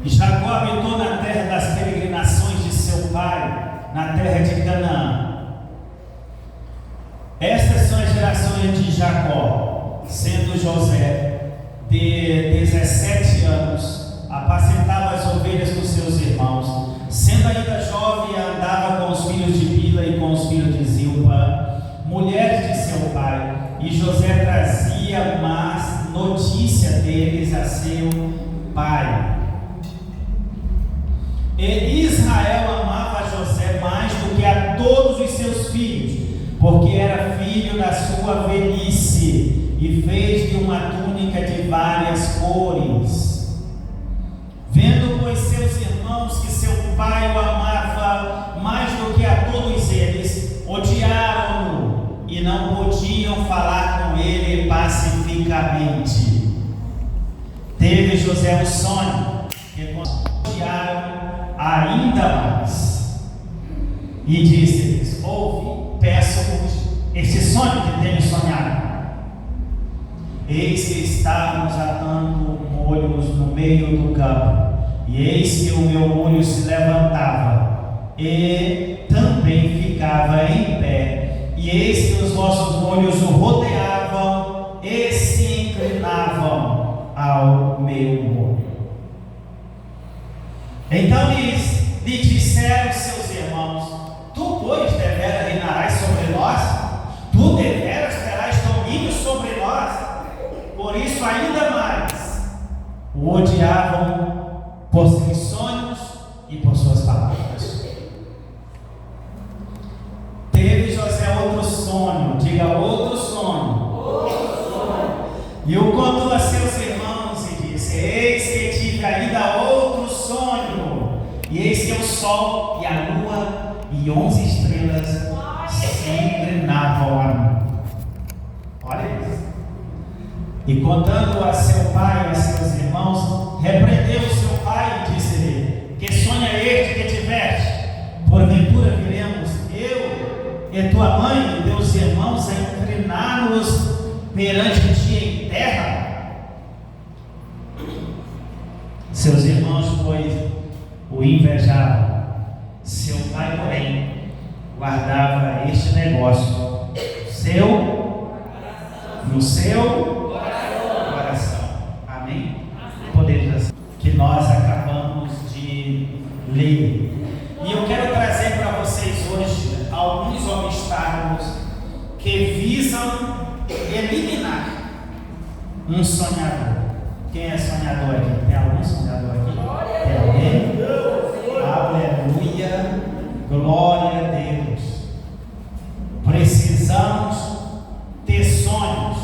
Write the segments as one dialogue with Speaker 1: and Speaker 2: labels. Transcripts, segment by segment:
Speaker 1: Jacó habitou na terra das peregrinações de seu pai, na terra de Canaã. Estas são as gerações de Jacó, sendo José de 17 anos, apacentava as ovelhas com seus irmãos. Sendo ainda jovem, andava com os filhos de Bila e com os filhos de Zilpa, mulheres de seu pai, e José trazia más notícia deles a seu pai. E Israel amava José mais do que a todos os seus filhos, porque era filho da sua velhice, e fez-lhe uma túnica de várias cores. Vendo, pois, seus irmãos que seu pai o amava mais do que a todos eles, odiaram-no e não podiam falar com ele pacificamente. Teve José um sonho, que odiaram ainda mais, e disse-lhes: ouve, peço-vos este sonho que tenho sonhado. Eis que estávamos atando molhos no meio do campo, e eis que o meu molho se levantava e também ficava em pé, e eis que os vossos molhos o rodeavam e se inclinavam ao meu molho. Então lhe disseram seus irmãos: tu, pois, deveras reinarás sobre nós? Tu deveras terás domínio sobre nós? Por isso ainda mais o odiavam por seus sonhos e por suas palavras. Teve José outro sonho, diga outro sonho, e o contou a seus irmãos e disse: eis que tive ainda outro sonho, e eis que o sol e a lua e 11 estrelas se inclinavam a mim. Olha isso. E contando a seu pai e a seus irmãos, repreendeu seu pai e disse-lhe: que sonho é este que tiveste? Porventura viremos eu e tua mãe e teus irmãos a inclinar-nos perante ti em terra? Seus irmãos, pois, o invejavam. Seu pai, porém, guardava este negócio no seu coração. Amém? Podemos assim, que nós acabamos de ler. E eu quero trazer para vocês hoje alguns obstáculos que visam eliminar um sonhador. Quem é sonhador aqui? Tem algum sonhador aqui? Tem alguém? Aleluia, glória a Deus. Precisamos ter sonhos,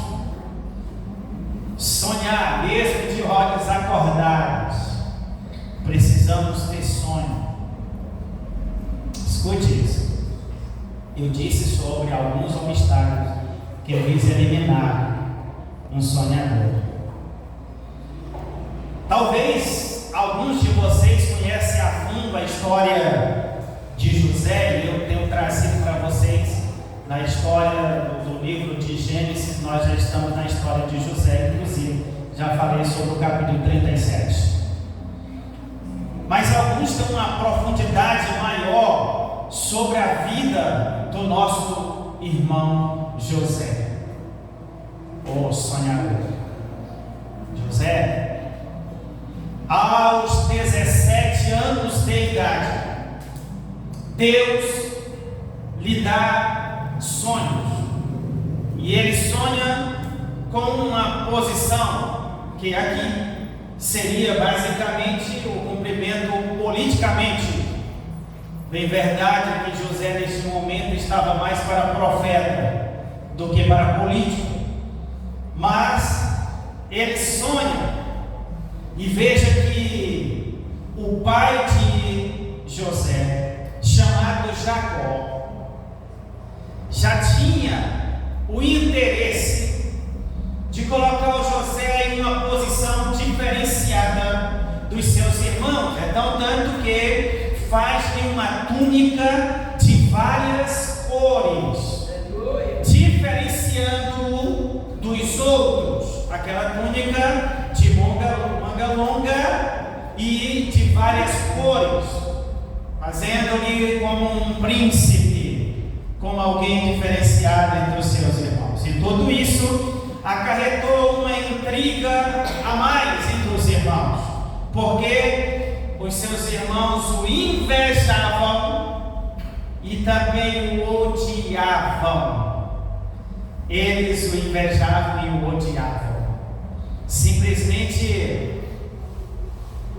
Speaker 1: sonhar mesmo de olhos acordados. Precisamos ter sonho. Escute isso. Eu disse sobre alguns obstáculos que visam eliminar um sonhador. Talvez alguns de vocês conhecem a fundo a história de José, e eu tenho trazido para vocês na história do livro de Gênesis. Nós já estamos na história de José, inclusive já falei sobre o capítulo 37. Mas alguns têm uma profundidade maior sobre a vida do nosso irmão José, o sonhador. José, aos 17 anos de idade, Deus lhe dá sonhos, e ele sonha com uma posição que aqui seria basicamente o cumprimento politicamente. Bem verdade que José nesse momento estava mais para profeta do que para político, mas ele sonha. E veja que o pai de José, chamado Jacó, já tinha o interesse de colocar o José em uma posição diferenciada dos seus irmãos. Então, tanto que faz-lhe uma túnica de várias cores, diferenciando-o dos outros. Aquela túnica de manga longa e várias cores, fazendo-lhe como um príncipe, como alguém diferenciado entre os seus irmãos. E tudo isso acarretou uma intriga a mais entre os irmãos, porque os seus irmãos o invejavam e também o odiavam. Eles o invejavam e o odiavam, simplesmente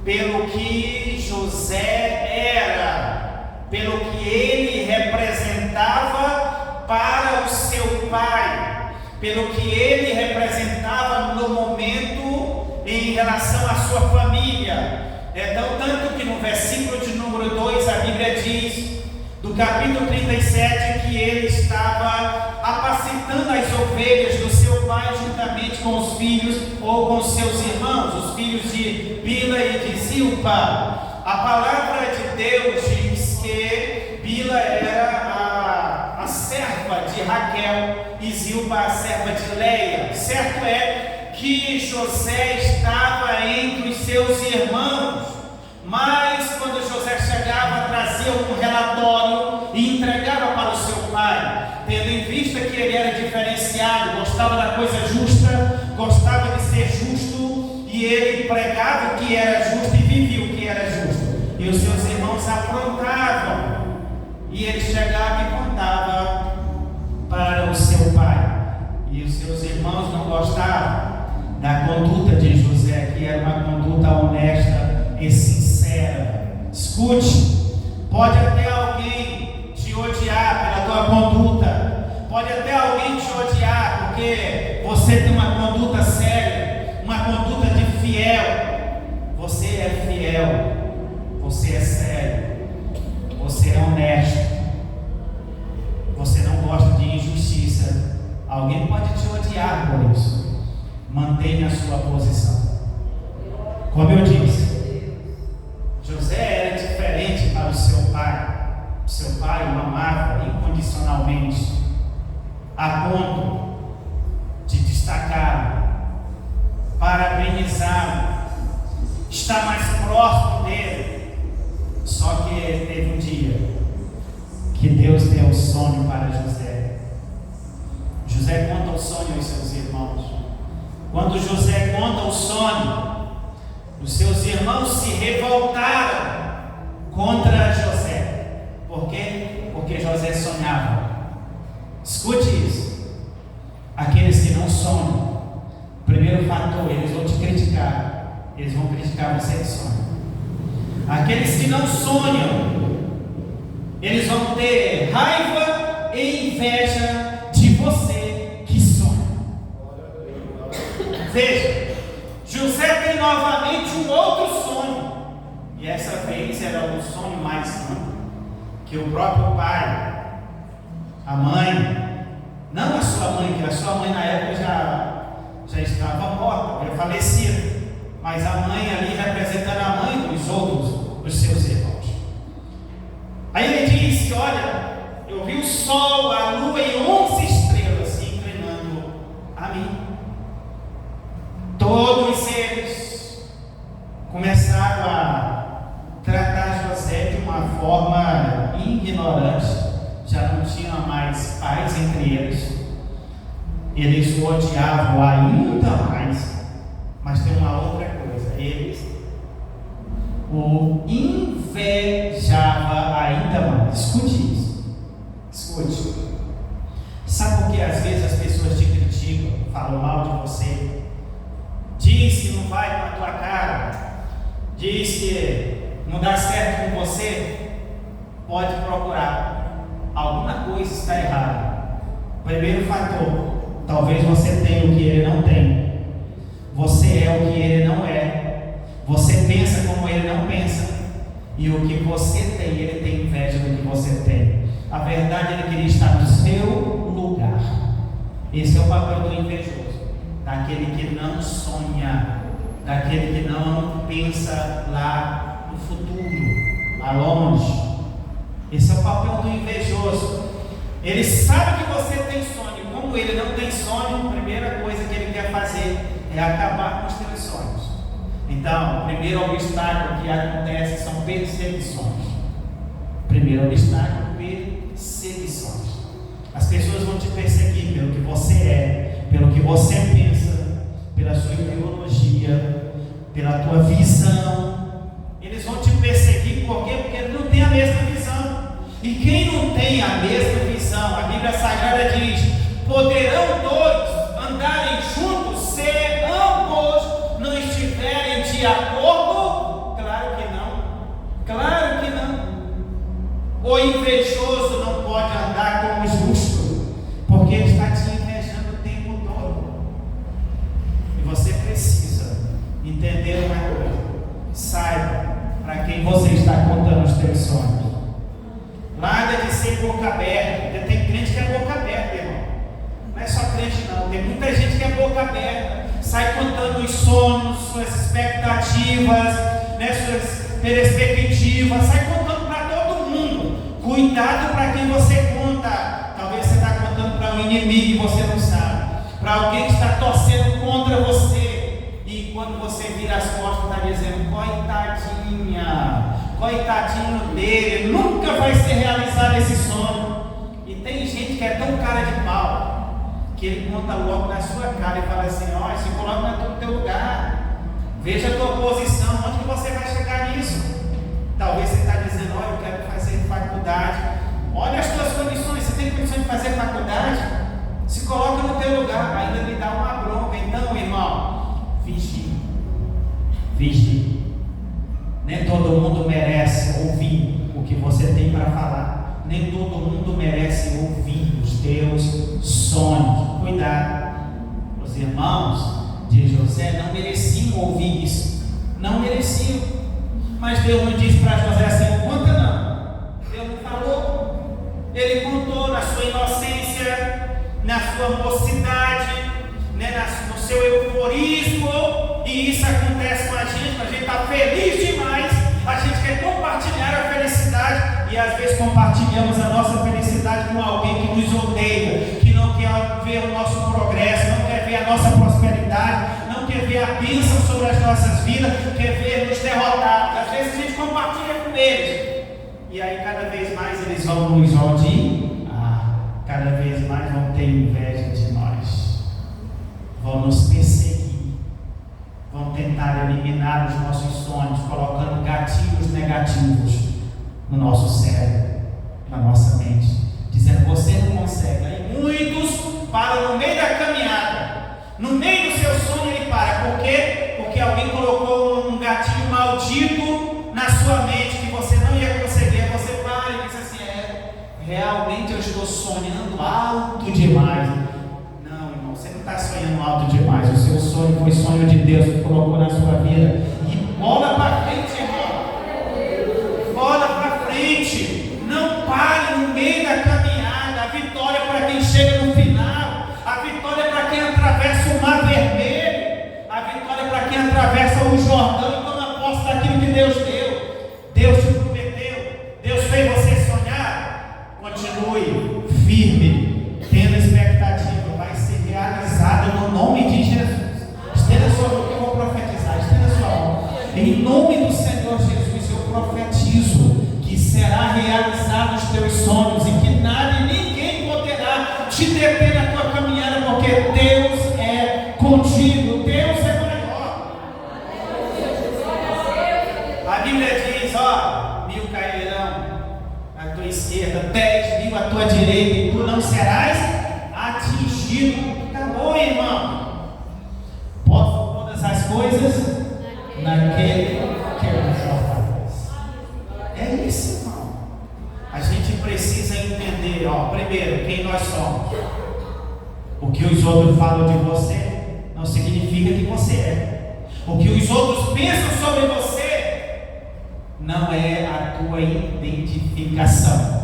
Speaker 1: pelo que José era, pelo que ele representava para o seu pai, pelo que ele representava no momento em relação à sua família. Então, tanto que no versículo de número 2 a Bíblia diz, do capítulo 37, que ele estava apacentando as ovelhas do seu pai juntamente com os filhos ou com seus irmãos, os filhos de Bila e de Zilpa. A palavra de Deus diz que Bila era a serva de Raquel e Zilpa a serva de Leia. Certo é que José estava entre os seus irmãos, mas quando José chegava, trazia um relatório e entregava para o seu pai, tendo em vista que ele era diferenciado, gostava da coisa justa, gostava de ser justo, e ele pregava o que era justo e vivia o que era justo. E os seus irmãos aprontavam, e ele chegava e contava para o seu pai, e os seus irmãos não gostavam da conduta de José, que era uma conduta honesta e sincera. Escute, pode até alguém te odiar pela tua conduta, pode até alguém te odiar porque você tem uma conduta séria, uma conduta de fiel. Você é fiel, você é sério, você é honesto, você não gosta de injustiça. Alguém pode te odiar por isso. Mantenha a sua posição. Como eu disse, José era diferente para o seu pai. O seu pai o amava incondicionalmente, a ponto de destacá-lo, parabenizá-lo, estar mais próximo dele. Só que teve um dia que Deus deu um sonho para José. José conta o sonho aos seus irmãos. Quando José conta o sonho, os seus irmãos se revoltaram contra José. Por quê? Porque José sonhava. Escute isso. Aqueles que não sonham, primeiro fator, eles vão te criticar. Eles vão criticar você que sonha. Aqueles que não sonham, eles vão ter raiva e inveja de você que sonha. Veja, José tem novamente um outro sonho, e essa vez era um sonho mais santo, que o próprio pai, a mãe, não a sua mãe, que a sua mãe na época já estava morta, já falecida, mas a mãe ali representando a mãe dos outros, dos seus irmãos. Aí ele disse: olha, eu vi o sol, a lua e 11 estrelas se inclinando a mim. Todos eles começaram a tratar José de uma forma ignorante, já não tinha mais paz entre eles, eles o odiavam ainda mais. Mas tem uma outra coisa, eles o invejava ainda mais. Escute isso, escute. Sabe por que às vezes as pessoas te criticam, falam mal de você, diz que não vai com a tua cara, diz que não dá certo com você? Pode procurar, alguma coisa está errada. Primeiro fator, talvez você tenha o que ele não tem, você é o que ele não é, você pensa como ele não pensa, e o que você tem, ele tem inveja do que você tem. A verdade, ele queria estar no seu lugar. Esse é o papel do invejoso, daquele que não sonha, daquele que não pensa lá no futuro, lá longe. Esse é o papel do invejoso. Ele sabe que você tem sonho, como ele não tem sonho, a primeira coisa que ele quer fazer é acabar com os teus sonhos. Então Então, o primeiro obstáculo que acontece são perseguições. Primeiro obstáculo, perseguições. As pessoas vão te perseguir pelo que você é, pelo que você pensa, pela sua ideologia, pela tua visão. Eles vão te perseguir por quê? Porque eles não têm a mesma visão. E quem não tem a mesma visão, a Bíblia Sagrada diz: poderão dois andarem juntos se ambos não estiverem de acordo? Claro que não. Claro que não. O invejoso não pode andar com o justo, porque ele está te invejando o tempo todo. E você precisa entender uma coisa: saiba para quem você está contando os teus sonhos. Nada de ser boca aberta. Tem crente que é boca aberta, irmão. Não é só crente não, tem muita gente que é boca aberta, sai contando os sonhos, suas expectativas, suas perspectivas, sai contando para todo mundo. Cuidado para quem você conta. Talvez você está contando para um inimigo e você não sabe, para alguém que está torcendo contra você, e quando você vira as costas está dizendo: coitadinha, coitadinho dele, nunca vai ser realizado esse sonho. E tem gente que é tão cara de pau que ele conta logo na sua cara e fala assim: olha, se coloca no teu lugar, veja a tua posição, onde que você vai chegar nisso? Talvez você está dizendo: olha, eu quero fazer faculdade. Olha as tuas condições, você tem condições de fazer faculdade? Se coloca no teu lugar, ainda me dá uma bronca. Então, irmão, vigie. Vigie. Nem todo mundo merece ouvir o que você tem para falar. Nem todo mundo merece ouvir os teus sonhos. Cuidado. Os irmãos de José não mereciam ouvir isso. Não mereciam. Mas Deus não disse para José assim: conta não. Deus não falou. Ele contou na sua inocência, na sua mocidade, no seu euforismo. E isso acontece com a gente está feliz demais, a gente quer compartilhar a felicidade, e às vezes compartilhamos a nossa felicidade com alguém que nos odeia, que não quer ver o nosso progresso, não quer ver a nossa prosperidade, não quer ver a bênção sobre as nossas vidas, quer ver nos derrotados. Às vezes a gente compartilha com eles, e aí cada vez mais eles vão nos odiar, cada vez mais vão ter inveja de nós, vão nos perseguir, vão tentar eliminar os nossos sonhos, colocando gatilhos negativos no nosso cérebro, na nossa mente, dizendo: você não consegue. Aí muitos param no meio da caminhada, no meio do seu sonho ele para. Por quê? Porque alguém colocou um gatilho maldito na sua mente, que você não ia conseguir. Você para e diz assim: realmente eu estou sonhando alto demais. Você não está sonhando alto demais. O seu sonho foi sonho de Deus que colocou na sua vida. E bola para frente, irmão. Bola para frente. Não pare no meio da caminhada. A vitória é para quem chega no final. A vitória é para quem atravessa o mar vermelho. A vitória é para quem atravessa o Jordão e toma posse daquilo que Deus deu. Deus te prometeu. Deus fez você sonhar. Continue firme, tendo expectativa. Realizado no nome de Jesus. Estenda sua mão que eu vou profetizar. Estenda sua mão. Em nome do Senhor Jesus, eu profetizo que será realizado os teus sonhos e que nada e ninguém poderá te deter na tua caminhada, porque Deus é contigo. Deus é maior. A Bíblia diz: 1000 cairão à tua esquerda, 10.000 à tua direita, e tu não serás atingido. Acabou, irmão. Posso todas as coisas naquele que nos fortalece. É isso, irmão. A gente precisa entender, primeiro, quem nós somos. O que os outros falam de você não significa que você é. O que os outros pensam sobre você não é a tua identificação.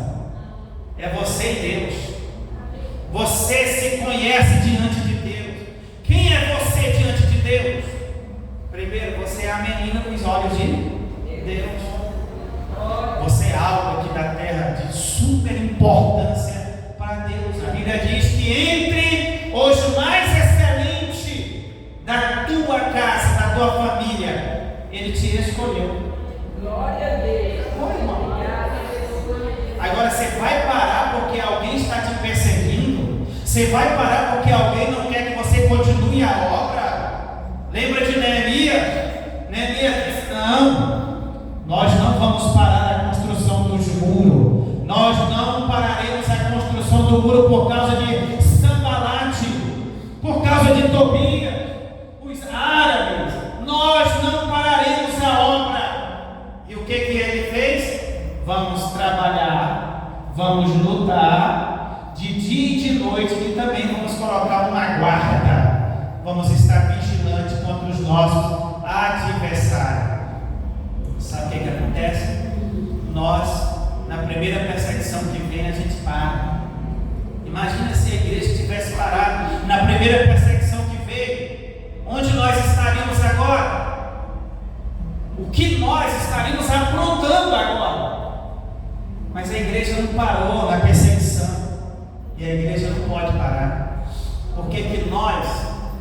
Speaker 1: É você e Deus. Você se conhece diante de Deus. Quem é você diante de Deus? Primeiro, você é a menina dos olhos de Deus. Você é algo aqui da terra de super importância para Deus. A Bíblia diz que entre os mais excelentes da tua casa, da tua família, Ele te escolheu.
Speaker 2: Glória a Deus.
Speaker 1: Oi, irmão. Agora você vai parar porque alguém está te perseguindo? Você vai parar porque alguém não quer que você continue a obra? Lembra de Neemias? Neemias disse: não, nós não vamos parar a construção dos muros. Nós não pararemos a construção do muro por causa de Sanbalate, por causa de Tobias, os árabes. Nós não pararemos a obra. E o que ele fez? Vamos trabalhar, vamos lutar de dia e de noite, e também vamos colocar uma guarda. Vamos estar vigilantes contra os nossos adversários. Sabe o que acontece? Nós, na primeira perseguição que vem, a gente para. Imagina se a igreja tivesse parado na primeira perseguição que veio. Onde nós estaríamos agora? O que nós estaríamos aprontando agora? Mas a igreja não parou na perseguição. E a igreja não pode parar. Porque que nós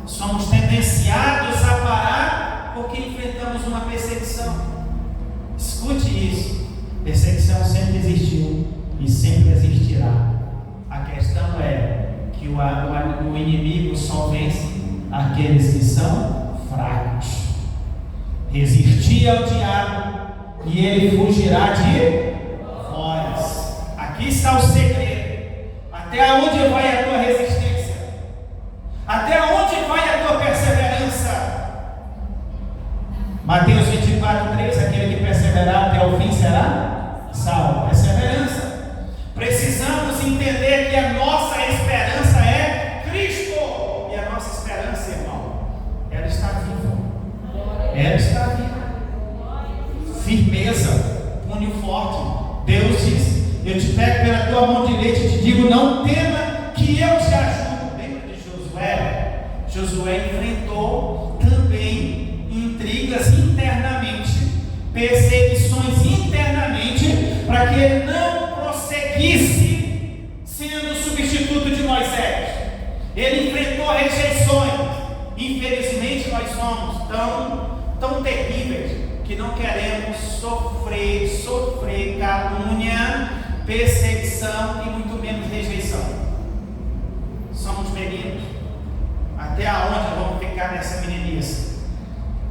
Speaker 1: somos tendenciados a parar porque enfrentamos uma perseguição. Escute isso. Perseguição sempre existiu e sempre existirá. A questão é que o inimigo só vence aqueles que são fracos. Resistir ao diabo e ele fugirá de vós. Aqui está o segredo. Até onde vai a tua resistência? Até onde vai a tua perseverança? Mateus 24:3: aquele que perseverar até o fim será salvo. Perseverança. Precisamos entender que a nossa esperança é Cristo. E a nossa esperança, irmão, ela está viva. Ela está viva. Firmeza, punho forte. Deus diz: eu te pego pela tua mão direita e te digo: não tema, que eu te ajudo. Lembra de Josué? Josué enfrentou também intrigas internamente, perseguições internamente, para que ele não prosseguisse sendo substituto de Moisés. Ele enfrentou rejeições. Infelizmente nós somos tão terríveis que não queremos sofrer calúnia, perseguição e muito menos rejeição. Somos meninos. Até aonde vamos ficar nessa meninice?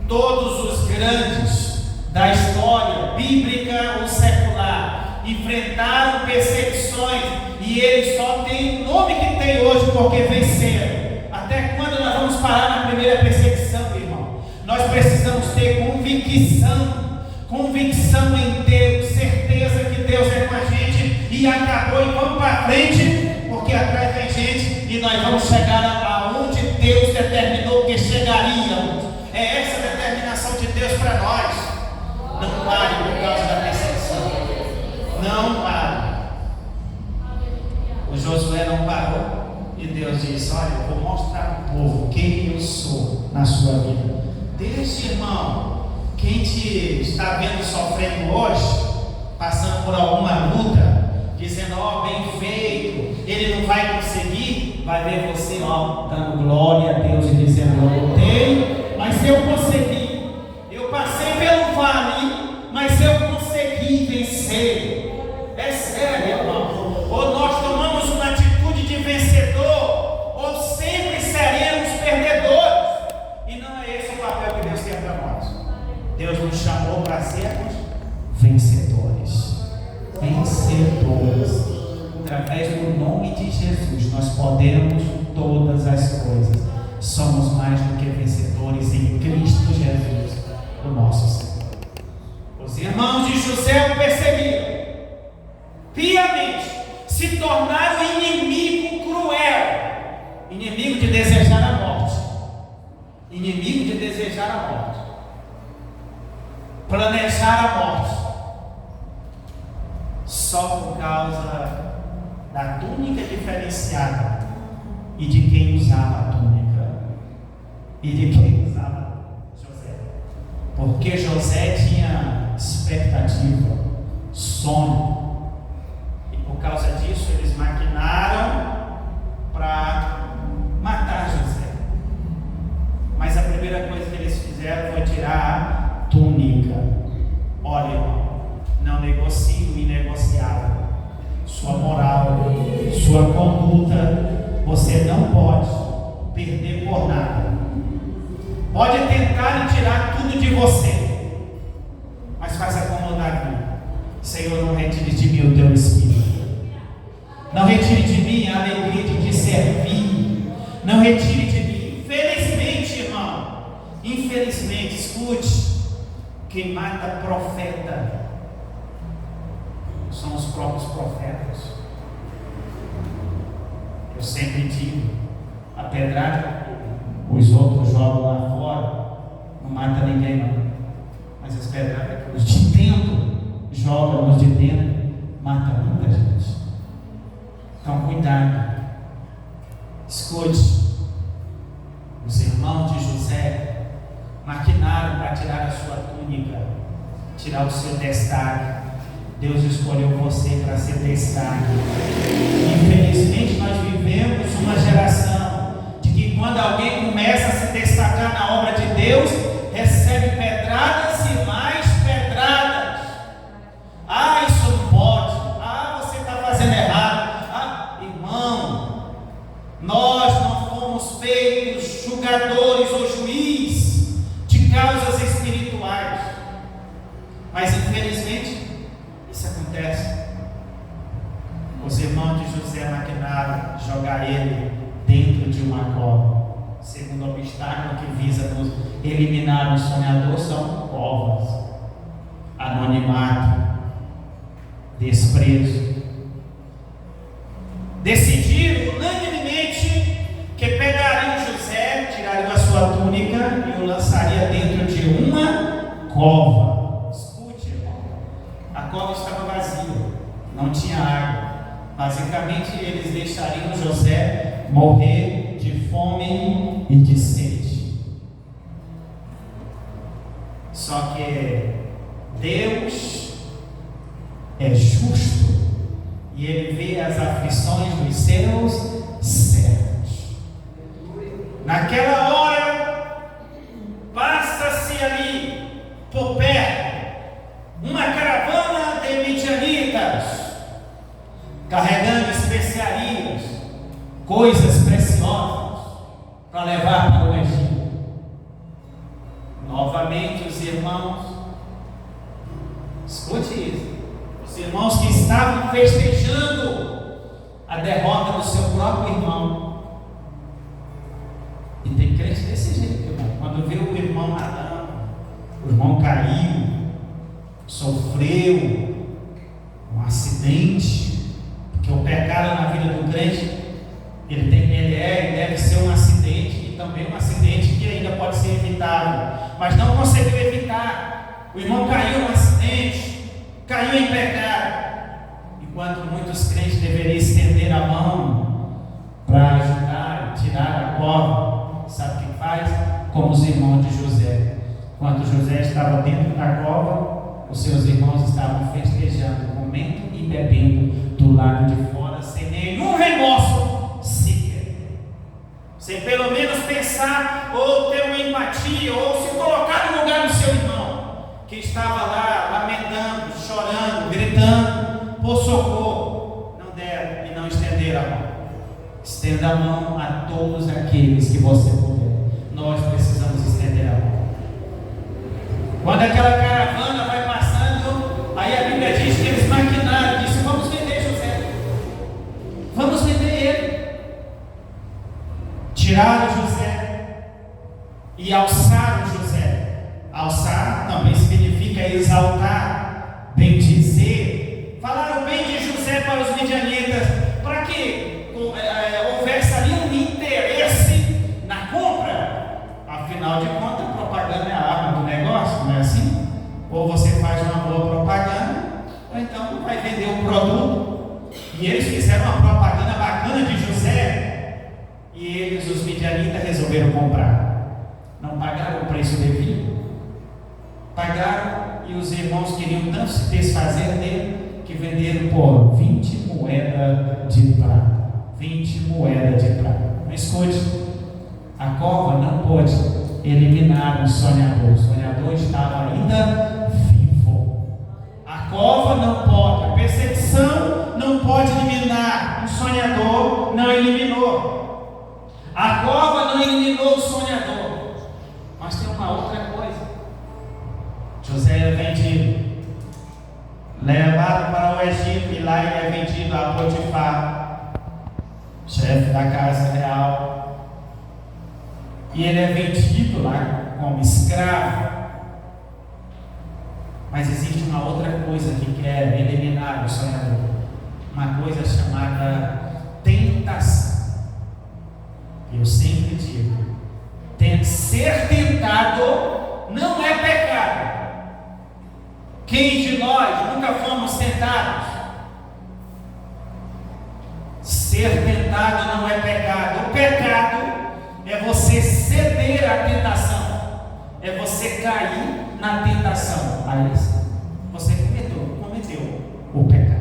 Speaker 1: Todos os grandes da história bíblica ou secular enfrentaram perseguições e eles só têm o nome que tem hoje porque venceram. Até quando nós vamos parar na primeira perseguição, irmão? Nós precisamos ter convicção em Deus, certeza que Deus é com a gente e acabou, e vamos para frente, porque atrás vem gente e nós vamos chegar aonde Deus determinou que chegaríamos. É essa a determinação de Deus para nós. Não pare por causa da perseguição. Não pare. O Josué não parou. E Deus disse: olha, eu vou mostrar ao povo quem eu sou na sua vida. Deixe, irmão, quem te está vendo sofrendo hoje, passando por alguma luta, dizendo: ó, bem feito, ele não vai conseguir, vai ver você, ó, dando glória a Deus e dizendo: eu lutei, mas eu consegui. Eu passei pelo vale, mas eu consegui vencer. É sério, irmão. Ou nós tomamos uma atitude de vencedor, ou sempre seremos perdedores. E não é esse o papel que Deus tem para nós. Deus nos chamou para sermos vencedores. Vencedores. Através do nome de Jesus, nós podemos todas as coisas. Somos mais do que vencedores em Cristo Jesus, o nosso Senhor. Os irmãos de José o perseguiram piamente, se tornaram inimigo cruel, inimigo de desejar a morte, inimigo de desejar a morte, planejar a morte, só por causa da túnica diferenciada e de quem usava a túnica e de quem usava José, porque José tinha expectativa, sonho. Por causa disso, eles maquinaram para matar José. Mas a primeira coisa que eles fizeram foi tirar túnica. Olha, irmão, não negocie o inegociável. Sua moral, sua conduta, você não pode perder por nada. Pode tentar tirar tudo de você, mas faz acomodar aqui. Senhor, não retire de mim o teu Espírito. Não retire de mim a alegria de te servir. Não retire de mim. Infelizmente, irmão, infelizmente, escute, quem mata profeta são os próprios profetas. Eu sempre digo, a pedrada os outros jogam lá fora, não mata ninguém não, mas as pedradas que os de dentro jogam, os de dentro mata muita gente. Então cuidado. Escute, os irmãos de José maquinaram para tirar a sua túnica, tirar o seu destaque. Deus escolheu você para ser destaque. Infelizmente nós vivemos uma geração de que quando alguém começa a se destacar na obra de Deus, recebe pedradas e mais pedradas. Ah, isso não pode. Ah, você está fazendo errado. Ah, irmão, nós não fomos feitos julgadores ou juiz de causas espirituais, mas infelizmente isso acontece. Os irmãos de José maquinaram jogar ele dentro de uma cova. Segundo obstáculo que visa nos eliminar o sonhador são covas, anonimato, desprezo. Decidiram unanimemente que pegariam José, tirariam a sua túnica e o lançaria dentro de uma cova. A cova estava vazia, não tinha água. Basicamente, eles deixariam José morrer de fome e de sede. Só que Deus é justo e Ele vê as aflições dos seus servos. Naquela hora, passa-se ali por perto uma caravana de midianitas, carregando especiarias, coisas preciosas, para levar para o Egito. Novamente os irmãos, escute isso, os irmãos que estavam festejando a derrota do seu próprio irmão. E tem crente desse jeito, irmão. Quando vê o irmão nadando, o irmão caiu, sofreu um acidente, porque o pecado na vida do crente, ele deve ser um acidente, e também um acidente que ainda pode ser evitado, mas não conseguiu evitar. O irmão caiu num acidente, caiu em pecado, enquanto muitos crentes deveriam estender a mão para ajudar, tirar a cova. Sabe o que faz? Como os irmãos de José. Quando José estava dentro da cova, os seus irmãos estavam festejando, comendo e bebendo do lado de fora, sem nenhum remorso sequer. Sem pelo menos pensar, ou ter uma empatia, ou se colocar no lugar do seu irmão, que estava lá lamentando, chorando, gritando por socorro. Não deram e não estenderam a mão. Estenda a mão a todos aqueles que você puder. Nós precisamos estender a mão. Quando aquela caravana vai passando, aí a Bíblia diz que eles maquinaram, disse: vamos vender José, vamos vender ele. Tiraram José e alçaram José. Alçar também significa exaltar, bendizer. Falaram bem de José para os midianitas, para que houvesse ali um interesse na compra. Afinal de contas, propaganda é a arma do negócio, não é assim? Ou você faz uma boa propaganda, ou então vai vender um produto. E eles fizeram uma propaganda bacana de José, e eles, os midianitas, resolveram comprar. Não pagaram o preço devido, pagaram, e os irmãos queriam tanto se desfazer dele, que venderam por 20 moedas de prata. 20 moedas de prata. Mas escute, a cova não pode eliminar o sonhador. O sonhador estava ali ao Egito e lá ele é vendido a Potifar, chefe da casa real. E ele é vendido lá como escravo. Mas existe uma outra coisa que quer eliminar o sonhador, uma coisa chamada tentação. Eu sempre digo, ser tentado não é pecado. Quem de nós nunca fomos tentados? Ser tentado não é pecado. O pecado é você ceder à tentação, é você cair na tentação. Aí você cometeu o pecado.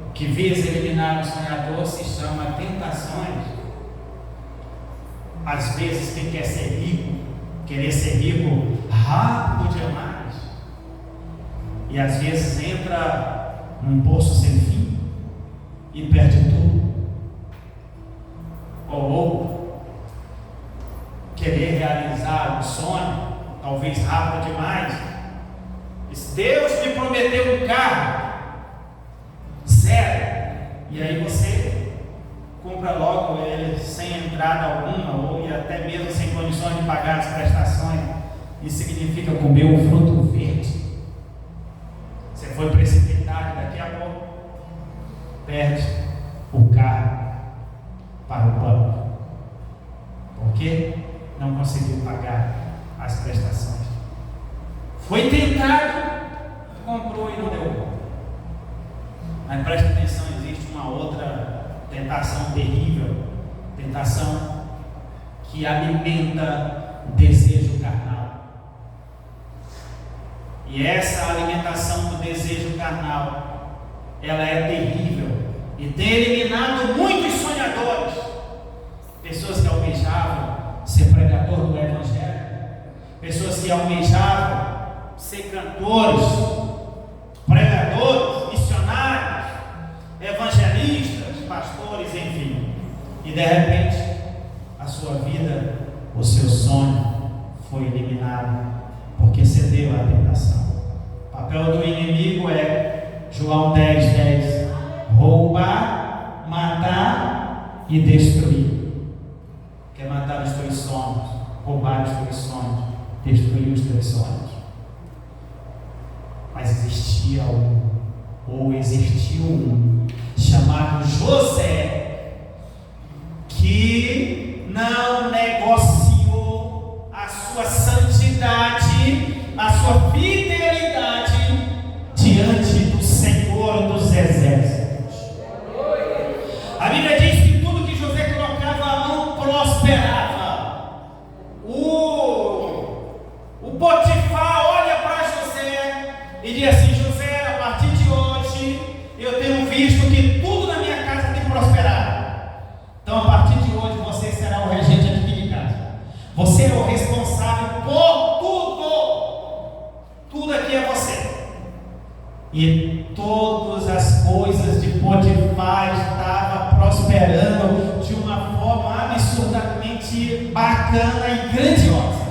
Speaker 1: O que visa eliminar o sonhador se chama tentações. Às vezes quem quer ser rico, querer ser rico rápido demais, e às vezes entra num poço sem fim e perde tudo. Ou querer realizar um sonho, talvez rápido demais. Deus me prometeu um carro, zero, e aí você compra logo ele sem entrada alguma, ou e até mesmo sem condições de pagar as prestações. Isso significa comer um fruto verde. Você foi precipitado, daqui a pouco perde o carro para o banco, porque não conseguiu pagar as prestações. Foi tentado, comprou e não deu bom. Mas preste atenção, existe uma outra tentação terrível, tentação que alimenta o desejo carnal. E essa alimentação do desejo carnal, ela é terrível e tem eliminado muitos sonhadores, pessoas que almejavam ser pregador do Evangelho, pessoas que almejavam ser cantores, pregadores, missionários, evangelistas, pastores, enfim. E de repente, a sua vida, o seu sonho foi eliminado porque cedeu à tentação. O papel do inimigo é João 10:10, roubar, matar e destruir. Quer matar os teus sonhos, roubar os teus sonhos, destruir os teus sonhos. Mas existia existiu um chamado José, que não negociou a sua santidade, a sua fidelidade diante do Senhor dos Exércitos. A Bíblia diz que tudo que José colocava a mão prosperava. O Potifar olha para José e diz assim: José, a partir de hoje eu tenho visto que tudo na minha casa tem prosperado. Então, a partir de hoje, você será o regente aqui de casa. Você é o responsável por tudo. Tudo aqui é você. E todas as coisas de Potifar estavam prosperando de uma forma absurdamente bacana e grandiosa.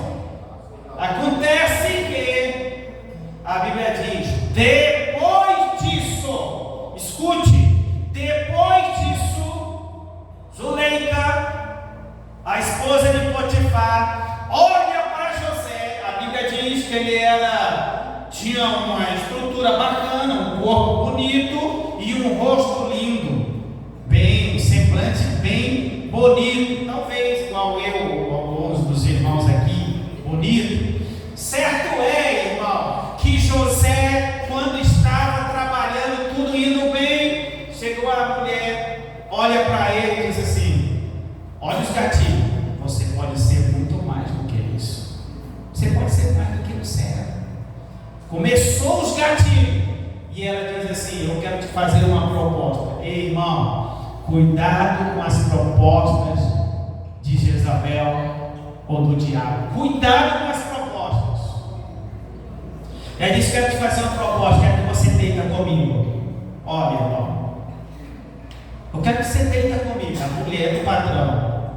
Speaker 1: Acontece que a Bíblia diz: depois disso, escute, depois disso, Zuleika, a esposa de Potifar, olha para José. A Bíblia diz que ele tinha uma estrutura bacana, um corpo bonito e um rosto lindo, um semblante bem bonito, talvez igual eu ou alguns dos irmãos aqui, bonito. Certo é, irmão, que José, quando estava trabalhando, tudo indo bem, chegou a mulher, olha para ele e diz assim: olha os gatilhos, você pode ser muito mais do que isso, você pode ser mais do que o céu. Começou os gatilhos, e ela diz assim: eu quero te fazer uma proposta. Ei, irmão, cuidado com as propostas de Jezabel ou do diabo. Cuidado com as propostas. Ela disse: quero te fazer uma proposta, quero que você deita comigo. Olha, irmão, eu quero que você deita comigo, a mulher do patrão.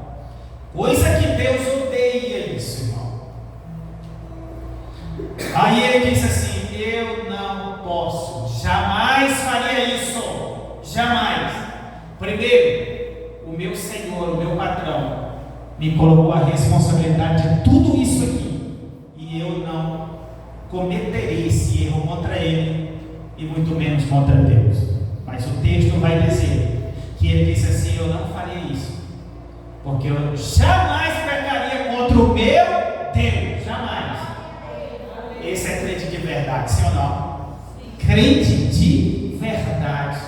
Speaker 1: Coisa que Deus odeia isso, irmão. Aí ele disse assim: eu e muito menos contra Deus. Mas o texto vai dizer que ele disse assim: eu não faria isso, porque eu jamais pecaria contra o meu Deus, jamais. Esse é crente de verdade, sim ou não? Crente de verdade.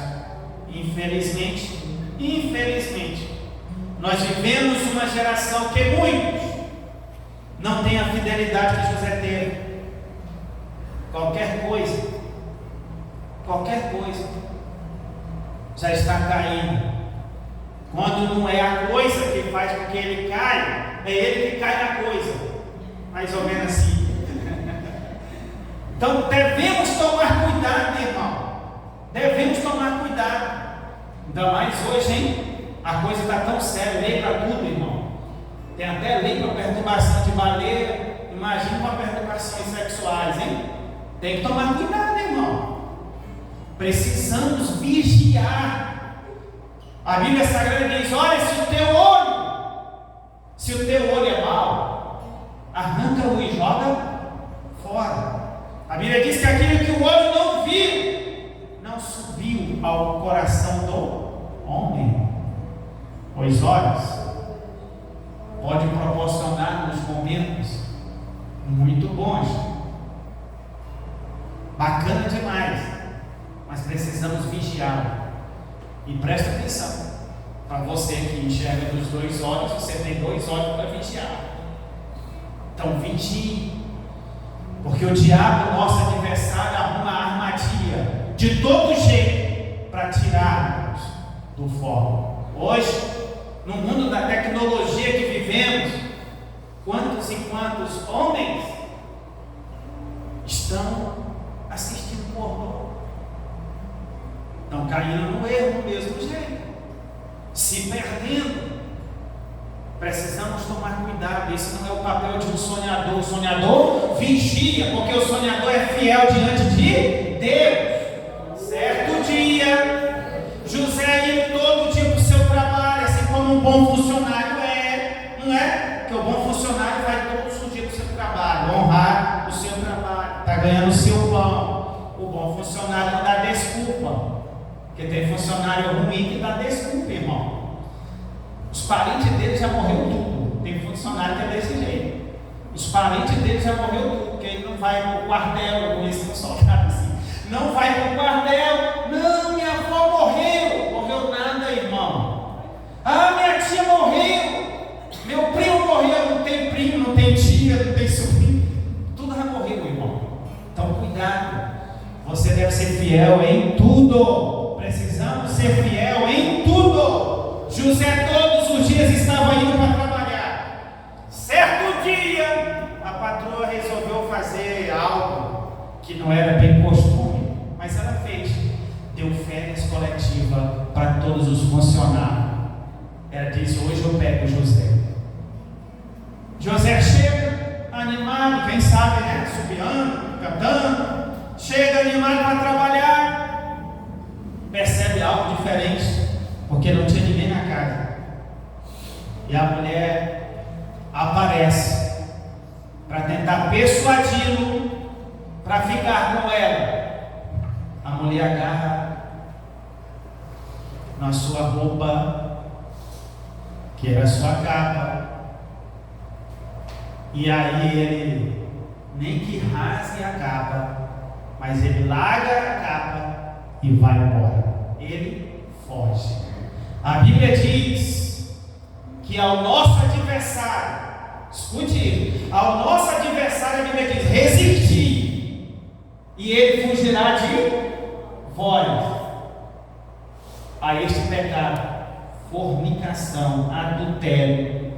Speaker 1: Infelizmente, nós vivemos uma geração que muitos não têm a fidelidade que José teve. Qualquer coisa já está caindo. Quando não é a coisa que faz com que ele caia, é ele que cai na coisa. Mais ou menos assim. Então devemos tomar cuidado, irmão. Devemos tomar cuidado. Ainda mais hoje, hein? A coisa está tão séria, lei para tudo, irmão. Tem até lei para perturbação de baleia. Imagina para perturbações sexuais, hein? Tem que tomar cuidado, irmão. Precisamos vigiar. A Bíblia Sagrada diz: olha, se o teu olho é mau, arranca-o e joga fora. A Bíblia diz que aquilo que o olho não viu, não subiu ao coração do homem. Os olhos podem proporcionar-nos momentos muito bons, bacana demais, mas precisamos vigiar. E presta atenção, para você que enxerga dos dois olhos, você tem dois olhos para vigiar. Então vigie, porque o diabo, nosso adversário, arruma a armadilha de todo jeito para tirar-nos do foco. Hoje, no mundo da tecnologia que vivemos, quantos e quantos homens estão assistindo pornô? Estão caindo no erro do mesmo jeito, se perdendo. Precisamos tomar cuidado. Esse não é o papel de um sonhador. O sonhador vigia, porque o sonhador é fiel diante de Deus. Certo dia, José ia todo dia para o seu trabalho, assim como um bom funcionário não é? Porque o bom funcionário vai todos os dias para o seu trabalho, honrar o seu trabalho, está ganhando o seu pão. O bom funcionário não dá desculpa, porque tem funcionário ruim que dá desculpa, irmão. Os parentes dele já morreu tudo. Tem funcionário que é desse jeito. Os parentes dele já morreu tudo, porque ele não vai para o quartel. Eu conheci um soldado assim: não vai para o quartel. Não, minha avó morreu. Morreu nada, irmão. Ah, minha tia morreu. Meu primo morreu. Não tem primo, não tem tia, não tem sobrinho. Tudo já morreu, irmão. Então cuidado. Você deve ser fiel em tudo. Precisamos ser fiel em tudo. José todos os dias estava indo para trabalhar. Certo dia, a patroa resolveu fazer algo que não era bem costume, mas ela fez. Deu férias coletiva para todos os funcionários. Ela disse: hoje eu pego José. José chega animado, quem sabe, né? Subiando, cantando. Chega animado para trabalhar. Percebe algo diferente, porque não tinha ninguém na casa. E a mulher aparece para tentar persuadi-lo para ficar com ela. A mulher agarra na sua roupa, que era a sua capa, e aí ele nem que rasgue a capa, mas ele larga a capa e vai embora. Ele foge. A Bíblia diz que ao nosso adversário, escute, ao nosso adversário, a Bíblia diz: resistir, e ele fugirá de vós. A este pecado, fornicação, adultério,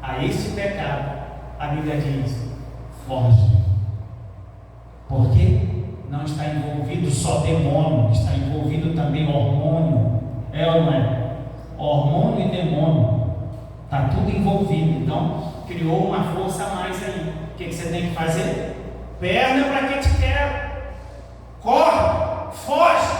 Speaker 1: a este pecado, a Bíblia diz: foge. Porque não está envolvido só demônio, está envolvido também hormônio. É ou não é? Hormônio e demônio, está tudo envolvido. Então criou uma força a mais aí. O que você tem que fazer? Perna para quem te quer. Corre, foge,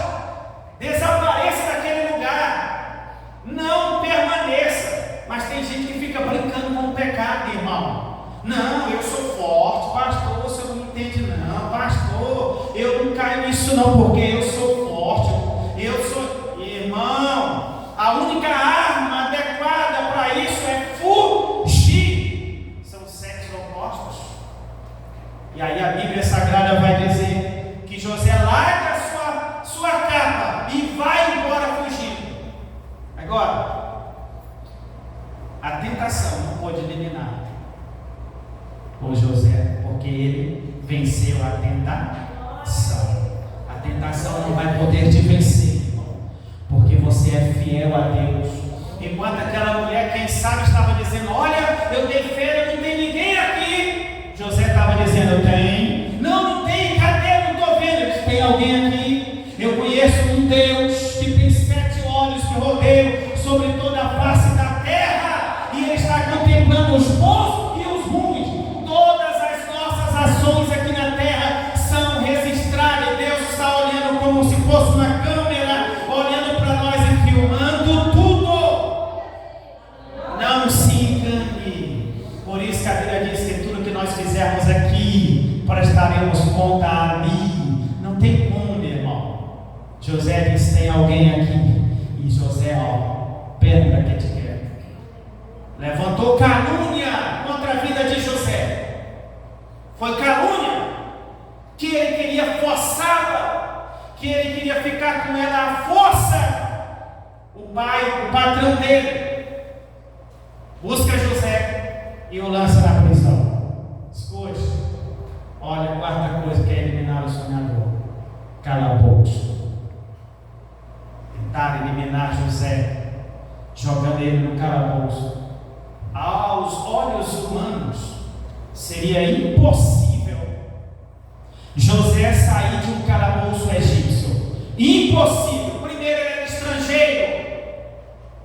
Speaker 1: desapareça daquele lugar. Não permaneça. Mas tem gente que fica brincando com o pecado, irmão. Não, eu sou forte, pastor, você não entende não, pastor, eu não caio não, porque eu sou forte, eu sou irmão. A única arma adequada para isso é fugir. São sexos opostos. E aí a Bíblia Sagrada vai dizer que José larga sua capa e vai embora fugindo. Agora, a tentação não pode eliminar o José, porque ele venceu a tentação. A tentação não vai poder te vencer, irmão, porque você é fiel a Deus. Enquanto aquela mulher, quem sabe, estava dizendo: olha, eu dei feira, não tem ninguém aqui. José estava dizendo: tem. Não tem, cadê? Não estou vendo. Ele disse: tem alguém aqui. Eu conheço um Deus que tem 7 olhos que rodeiam sobre toda a face da terra, e Ele está contemplando os bons e os ruins. Todas as nossas ações aqui na terra são registradas, e Deus está olhando como se fosse uma câmera, olhando para nós e filmando tudo. Não se engane. Por isso que a Bíblia diz que tudo que nós fizermos aqui, prestaremos conta ali. Não tem como, meu irmão. José disse: tem alguém aqui. E José, pedra que te quer, levantou calúnia contra a vida de José. Foi calúnia, que ele queria forçá-la, que ele queria ficar com ela à força. O patrão dele busca José e o lança na prisão. Escute, olha, a quarta coisa que é eliminar o sonhador: calabouço. Tentaram eliminar José, jogando ele no calabouço. Aos olhos humanos, seria impossível José sair de um calabouço egípcio. Impossível. Primeiro, ele era estrangeiro,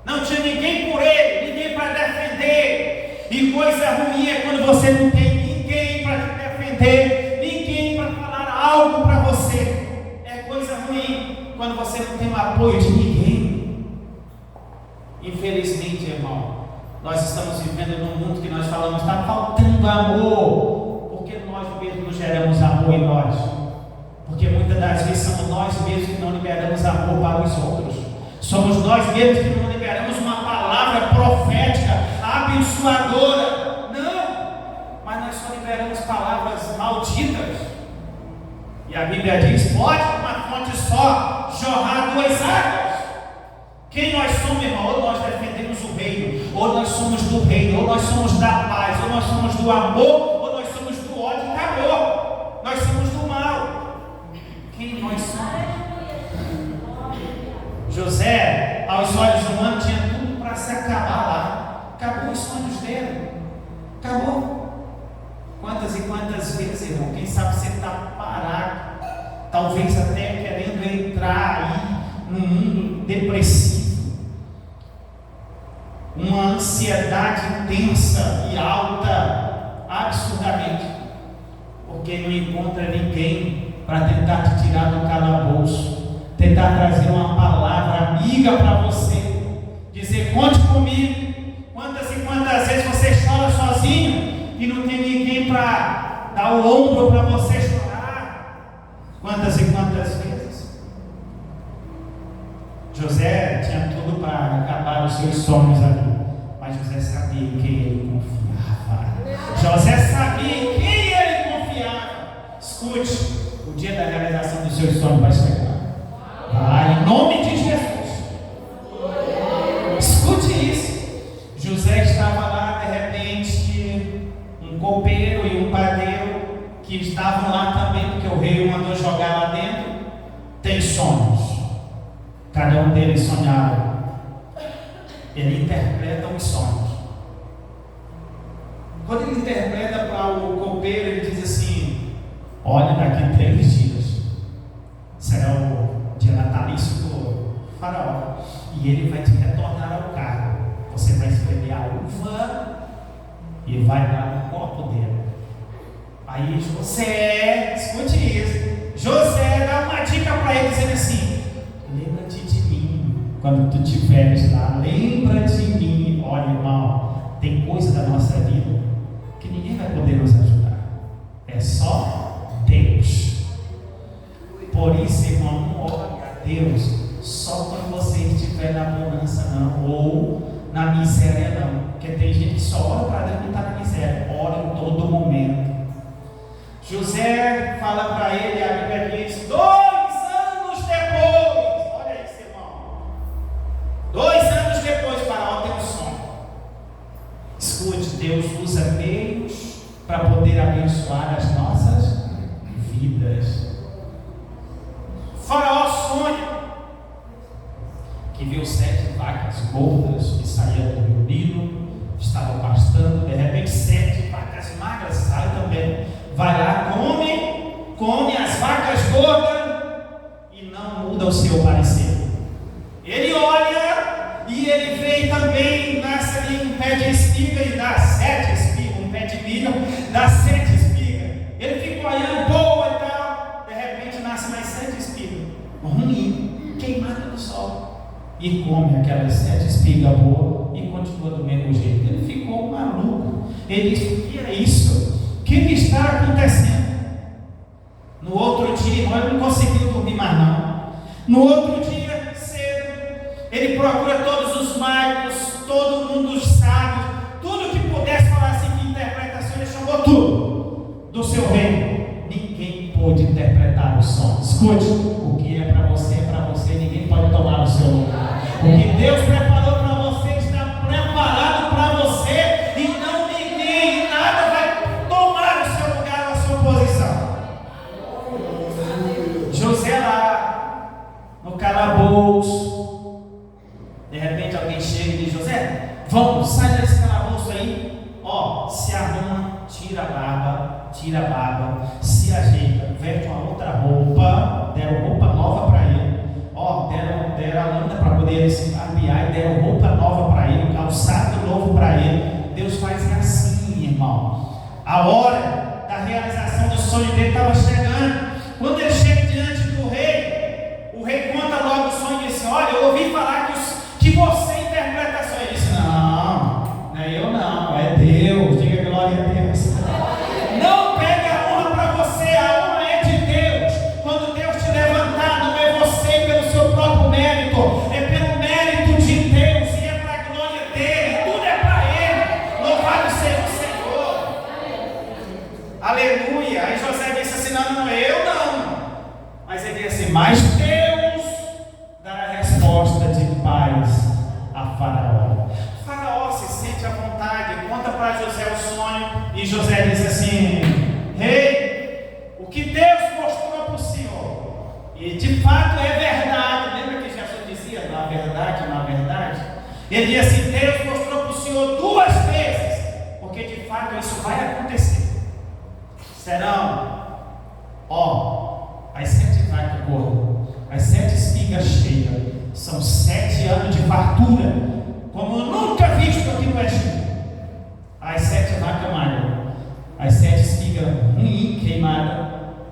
Speaker 1: não tinha ninguém por ele, ninguém para defender. E coisa ruim é quando você não tem ninguém para te defender, ninguém para falar algo para você. É coisa ruim quando você não tem o apoio de ninguém. Infelizmente, irmão, nós estamos vivendo num mundo que nós falamos: está faltando amor, porque nós mesmos geramos amor em nós, porque muitas das vezes somos nós mesmos que não liberamos amor para os outros, somos nós mesmos que não liberamos uma palavra profética, abençoadora, não, mas nós só liberamos palavras malditas. E a Bíblia diz: pode uma fonte só jorrar 2 águas. Quem nós somos, irmão? Ou nós defendemos o reino, ou nós somos do reino, ou nós somos da paz, ou nós somos do amor, ou nós somos do ódio. Acabou. Nós somos do mal. Quem nós somos? José, aos olhos humanos, tinha tudo para se acabar lá. Acabou os sonhos dele. Acabou. Quantas e quantas vezes, irmão? Quem sabe você está parado, talvez até querendo entrar aí num mundo depressivo, uma ansiedade intensa e alta, absurdamente, porque não encontra ninguém para tentar te tirar do calabouço, tentar trazer uma palavra amiga para você, dizer: conte comigo. Quantas e quantas vezes você chora sozinho e não tem ninguém para dar o ombro para você chorar? Quantas e quantas vezes? José tinha tudo para acabar os seus sonhos ali, mas José sabia em quem ele confiava. José sabia em quem ele confiava. Escute, o dia da realização dos seus sonhos vai chegar. Vai, em nome de Jesus. Escute isso. José estava lá, de repente, um copeiro e um padeiro que estavam lá também, porque o rei o mandou jogar lá dentro, tem sonhos. Cada um deles sonhava. Ele interpreta os sonhos. Quando ele interpreta para o copeiro, ele diz assim: olha, daqui 3 dias será o dia natalício do faraó, e ele vai te retornar ao cargo. Você vai espremer a uva e vai dar no copo dele. Aí José, escute isso, José dá uma dica para ele, dizendo assim: lembra-te de mim quando tu estiveres lá, lembra de mim. Olha, irmão, tem coisa da nossa vida que ninguém vai poder nos ajudar, é só Deus. Por isso, reinos para poder abençoar as nossas vidas. Faraó sonha que viu 7 vacas gordas que saíam do Rio Nilo, estavam pastando, de repente 7 vacas magras saem também, vai lá, come as vacas gordas e não muda o seu parecer. Ele olha e ele vê também, nasce ali um pé de espiga e dá 7 espigas, um pé de milho dá 7 espigas. Ele fica olhando, boa e tal, de repente nasce mais 7 espigas, ruim, queimada no sol. E come aquelas 7 espigas boas e continua do mesmo jeito. Ele ficou maluco. Ele disse: o que é isso? O que está acontecendo? No outro dia, ele não conseguiu dormir mais não. No outro dia, cedo, ele procura todos os magos, todo mundo os sábios, tudo que pudesse falar assim de interpretação, ele chamou tudo do seu reino. Ninguém pôde interpretar o som. Escute, o que é para você, ninguém pode tomar o seu lugar. O que Deus preparou para você está preparado para você, então ninguém, nada vai tomar o seu lugar, a sua posição. José lá no calabouço, de repente alguém chega e diz: José, vamos, sai desse calabouço aí, se arruma, tira a barba, se ajeita, veste uma outra roupa, deram roupa nova para ele, deram a lâmina para poder ele se barbear e deram roupa nova para ele, calçado novo para ele. Deus faz assim, irmão. A hora da realização do sonho dele estava chegando. Quando ele chega diante do rei, o rei conta logo o sonho e disse: olha, eu ouvi falar que você interpreta a sonho. Ele disse: não é eu não, é Deus. Diga glória a Deus. Não pegue a honra para você, a honra é de Deus. Quando Deus te levantar, não é você pelo seu próprio mérito, é pelo mérito de Deus e é para a glória dele, tudo é para ele. Louvado seja o Senhor. Aleluia. Aí José disse assim: não, eu não. Mas ele disse assim: mas Deus dará resposta de paz a Faraó. Faraó se sente à vontade, conta para José o sonho, e José diz assim: rei, o que Deus mostrou para o Senhor, e de fato é verdade. Lembra que Jesus dizia, na verdade? Ele diz assim: Deus mostrou para o Senhor 2 vezes, porque de fato isso vai acontecer. Serão, as 7 vacas gordas, as 7 espigas cheias, são 7 anos de fartura, como eu nunca visto aqui no Egito. As 7 vacas magras, as 7 espigas ruins, queimadas,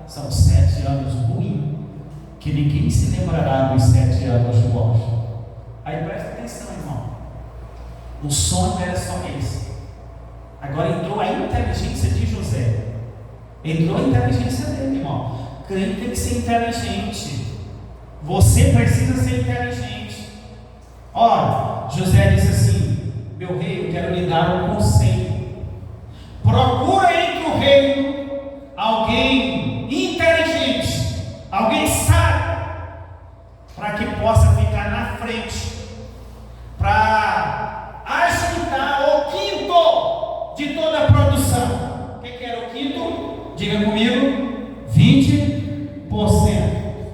Speaker 1: são 7 anos ruins, que ninguém se lembrará dos 7 anos bons. Aí presta atenção, irmão. O sonho era só esse. Agora entrou a inteligência de José. Entrou a inteligência dele, irmão. Crente tem que ser inteligente. Você precisa ser inteligente. Olha, José disse assim: meu rei, eu quero lhe dar um conselho. Procura entre o reino alguém inteligente, alguém sábio, para que possa ficar na frente, para ajudar o quinto de toda a produção. O que era o quinto? Diga comigo: 20%.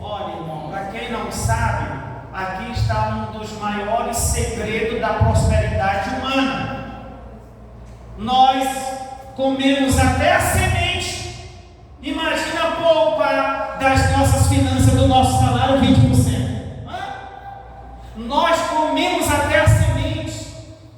Speaker 1: Olha, irmão, para quem não sabe, aqui está um dos maiores segredos da prosperidade humana. Nós comemos até a semente. Imagina poupar das nossas finanças, do nosso salário, 20%. Nós comemos até a semente.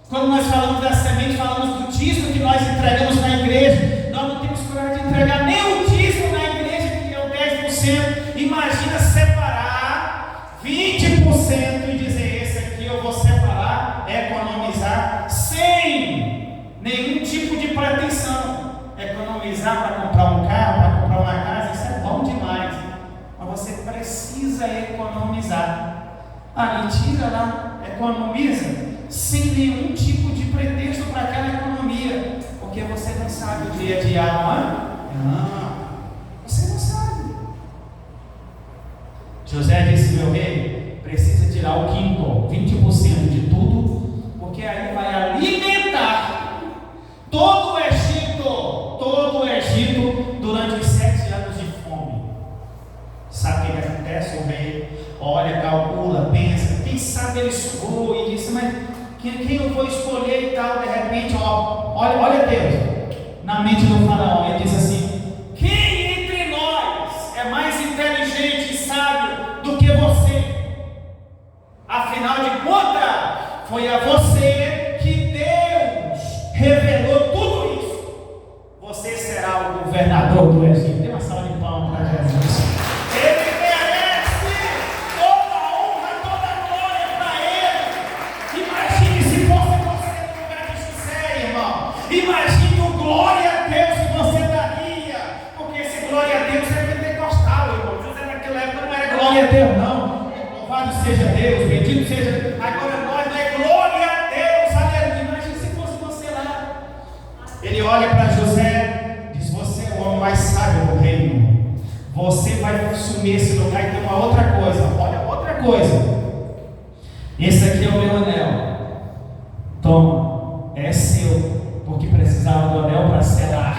Speaker 1: Quando nós falamos da semente, falamos do dízimo que nós entregamos na igreja. Nós não temos coragem de entregar nem o dízimo na igreja, que é o 10%. Imagina separar 20% e dizer: esse aqui eu vou separar, economizar, sem nenhum tipo de pretensão. Economizar para comprar um carro, para comprar uma casa, isso é bom demais. Mas você precisa economizar. Tira lá, economiza, sem nenhum tipo de pretexto para aquela economia, porque você não sabe o dia a dia, você não sabe. José disse: meu rei, precisa tirar o quinto, 20% de tudo, porque aí vai alimentar todo o Egito ele suou e disse, mas quem eu vou escolher e tal? De repente, olha Deus, na mente do faraó, ele diz assim: quem entre nós é mais inteligente e sábio do que você? Afinal de contas, foi a você que Deus revelou tudo isso. Você será o governador do Egito. Dê uma salva de palmas para Jesus. Ele merece toda a honra, toda a glória para ele. Imagine se fosse você no lugar de José, irmão. Imagine o glória a Deus que você daria. Porque esse glória a Deus é pentecostal, irmão. José naquela época não era glória a Deus, não. Louvado seja Deus, bendito seja. Agora nós não é glória a Deus, aleluia. Imagine se fosse você lá. Ele olha para José, diz: você é o homem mais sábio do reino. Você vai assumir esse lugar. E tem uma outra coisa, olha, outra coisa. Esse aqui é o meu anel. Toma, é seu, porque precisava do anel para selar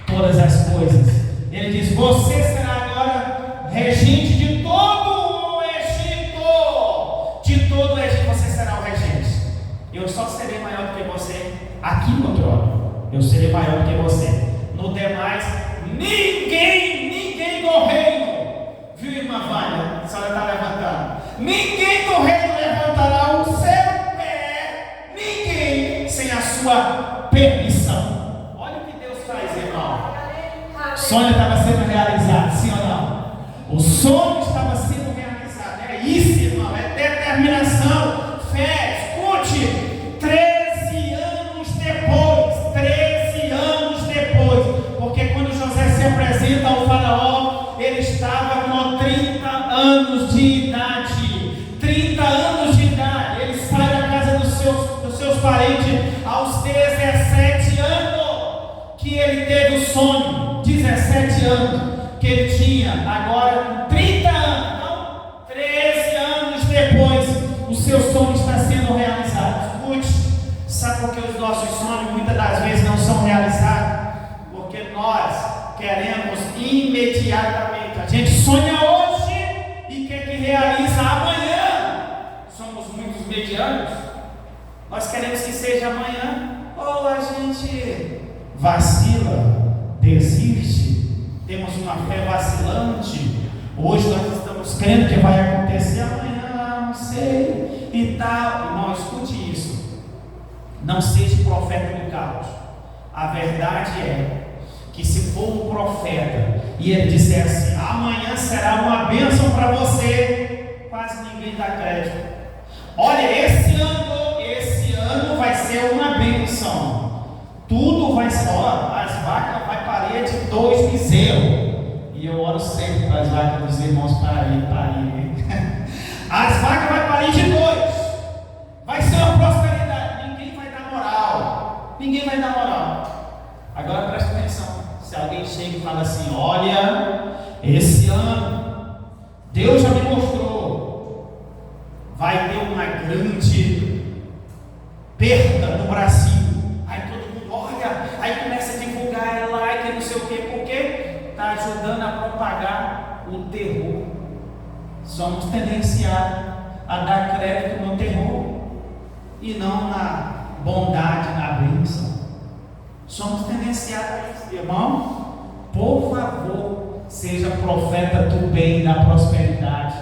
Speaker 1: todas as coisas. Ele diz: você será agora regente de todo o Egito. De todo o Egito você será o regente. Eu só serei maior do que você aqui no trono. Eu serei maior do que você. No demais, ninguém do reino. Viu, irmã Vânia? A senhora está levantando. Ninguém do reino levantará o seu pé. Ninguém sem a sua permissão. Olha o que Deus faz, irmão. O sonho estava sendo realizado, sim ou não? O sonho estava sendo realizado. É isso, irmão. É determinação, fé. Escute. 13 anos depois, porque quando José se apresenta ao faraó, ele estava com 30 anos de idade. 30 anos de idade. Ele sai da casa dos seus parentes aos 17 anos que ele teve o sonho. 17 anos que ele tinha, agora com 30 anos. Então, 13 anos depois, o seu sonho está sendo realizado. Escute, sabe por que os nossos sonhos muitas das vezes não são realizados? Porque nós queremos imediatamente. A gente sonha hoje e quer que realize amanhã. Somos muitos medianos. Nós queremos que seja amanhã. Ou a gente vacila, desiste, temos uma fé vacilante. Hoje nós estamos crendo que vai acontecer amanhã, não sei e tal. Irmão, escute isso. Não seja profeta do caos. A verdade é que se for um profeta e ele disser assim: amanhã será uma bênção para você, quase ninguém dá crédito. Olha, esse ano vai ser uma bênção. Tudo vai ser, as vacas vai parir de 2 bezerros. E eu oro sempre para as vacas dos irmãos parir. As vacas vai parir de 2. Vai ser uma prosperidade. Ninguém vai dar moral. Agora presta atenção. Se alguém chega e fala assim: olha, esse ano Deus já me mostrou, vai ter uma grande perda no Brasil. Aí todo mundo olha, aí começa a divulgar like, não sei o quê, porque está ajudando a propagar o terror. Somos tendenciados a dar crédito no terror e não na bondade, na bênção. Somos tendenciados a isso, irmão. Por favor, seja profeta do bem e da prosperidade.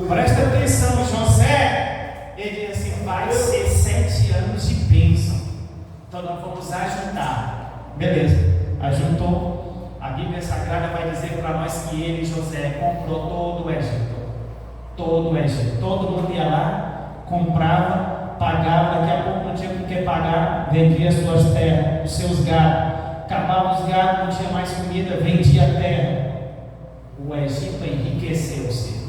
Speaker 1: Presta atenção, José, ele diz assim: vai ser 7 anos de bênção. Então nós vamos ajuntar. Beleza, ajuntou. A Bíblia Sagrada vai dizer para nós que ele, José, comprou todo o Egito. Todo o Egito. Todo mundo ia lá, comprava, pagava, daqui a pouco não tinha com que pagar, vendia as suas terras, os seus gados. Acabava os gados, não tinha mais comida, vendia a terra. O Egito enriqueceu-se.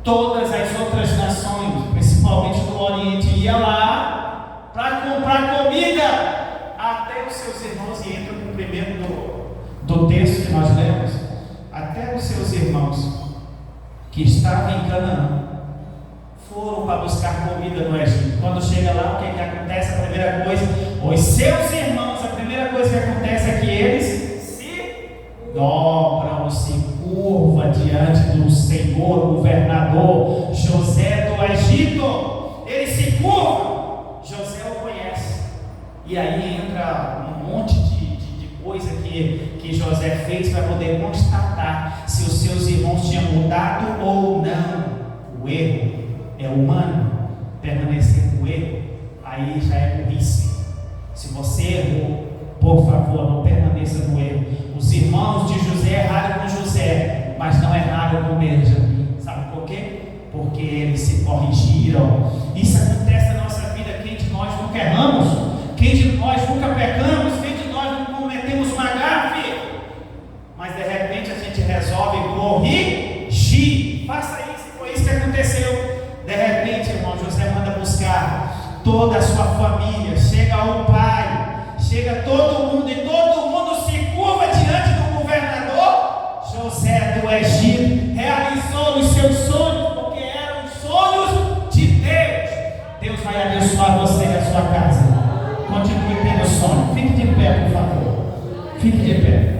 Speaker 1: Todas as outras nações, principalmente do Oriente, iam lá para comprar comida. Até os seus irmãos, e entra no primeiro do texto que nós lemos, até os seus irmãos que estavam em Canaã foram para buscar comida no Egito. Quando chega lá, o que acontece? A primeira coisa, os seus irmãos, a primeira coisa que acontece é que eles se dobram, se curvam diante do Senhor, governador José. E aí entra um monte de coisa que José fez para poder constatar se os seus irmãos tinham mudado ou não. O erro é humano, permanecer no erro, aí já é burrice. Se você errou, por favor, não permaneça no erro. Os irmãos de José erraram com José, mas não erraram com Benjamim. Sabe por quê? Porque eles se corrigiram. Isso acontece na nossa vida. Quem de nós nunca erramos? Quem de nós nunca pecamos? Quem de nós não cometemos uma gafe? Mas de repente a gente resolve corrigir. Faça isso, foi isso que aconteceu. De repente, irmão, José manda buscar toda a sua família. Chega ao pai, chega todo mundo, e todo mundo se curva diante do governador. José do Egito realizou os seus sonhos, porque eram sonhos de Deus. Deus vai abençoar você e a sua casa. Continue tendo sonho. Fique de pé, por favor. Fique de pé.